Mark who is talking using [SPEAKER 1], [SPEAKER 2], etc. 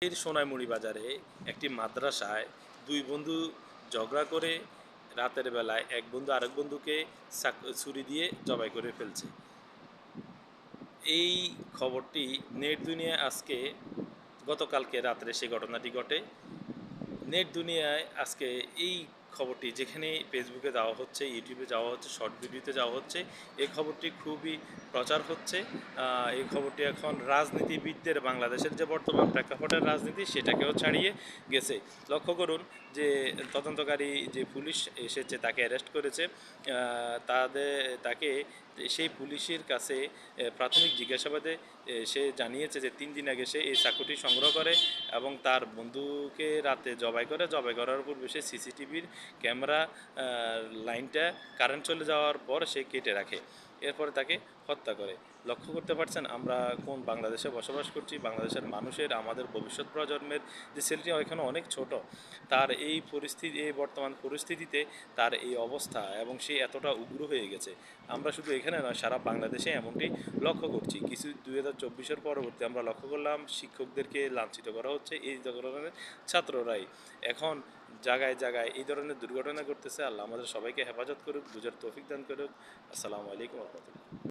[SPEAKER 1] এর সোনাইমুড়ি বাজারে একটি মাদ্রাসায় দুই বন্ধু ঝগড়া করে রাতের বেলায় এক বন্ধু আরেক বন্ধুকে ছুরি দিয়ে জবাই করে ফেলছে। এই খবরটি নেট দুনিয়ায় আজকে গতকালকে রাত্রে সেই ঘটনাটি ঘটে। নেট দুনিয়ায় আজকে এই খবরটি যেখানে ফেসবুকে দেওয়া হচ্ছে, ইউটিউবে যাওয়া হচ্ছে, শর্ট ভিডিওতে যাওয়া হচ্ছে, এই খবরটি খুবই প্রচার হচ্ছে। এই খবরটি এখন রাজনীতিবিদদের, বাংলাদেশের যে বর্তমান প্রেক্ষাপটের রাজনীতি সেটাকেও ছাড়িয়ে গেছে। লক্ষ্য করুন যে তদন্তকারী যে পুলিশ এসেছে তাকে অ্যারেস্ট করেছে। তাকে সেই পুলিশের কাছে প্রাথমিক জিজ্ঞাসাবাদে সে জানিয়েছে যে 3 দিন আগে সে এই চাকুটি সংগ্রহ করে এবং তার বন্ধুকে রাতে জবাই করার পূর্বে সে সিসিটিভির ক্যামেরা লাইনটা কারেন্ট চলে যাওয়ার পর সে কেটে রাখে, এরপরে তাকে হত্যা করে। লক্ষ্য করতে পারছেন আমরা কোন বাংলাদেশে বসবাস করছি। বাংলাদেশের মানুষের, আমাদের ভবিষ্যৎ প্রজন্মের যে ছেলেটি এখানে অনেক ছোট, তার এই পরিস্থিতি, এই বর্তমান পরিস্থিতিতে তার এই অবস্থা এবং সে এতটা উগ্র হয়ে গেছে। আমরা শুধু এখানে নয়, সারা বাংলাদেশে এমনটি লক্ষ্য করছি। কিছু 2024-এর পরবর্তী আমরা লক্ষ্য করলাম শিক্ষকদেরকে লাঞ্ছিত করা হচ্ছে এই ধরনের ছাত্ররাই। এখন জায়গায় জায়গায় এই ধরনের দুর্ঘটনা ঘটতেছে। আল্লাহ আমাদের সবাইকে হেফাজত করুক, বুঝার তৌফিক দান করুক। আসসালামু আলাইকুম রহমতুল্লাহ।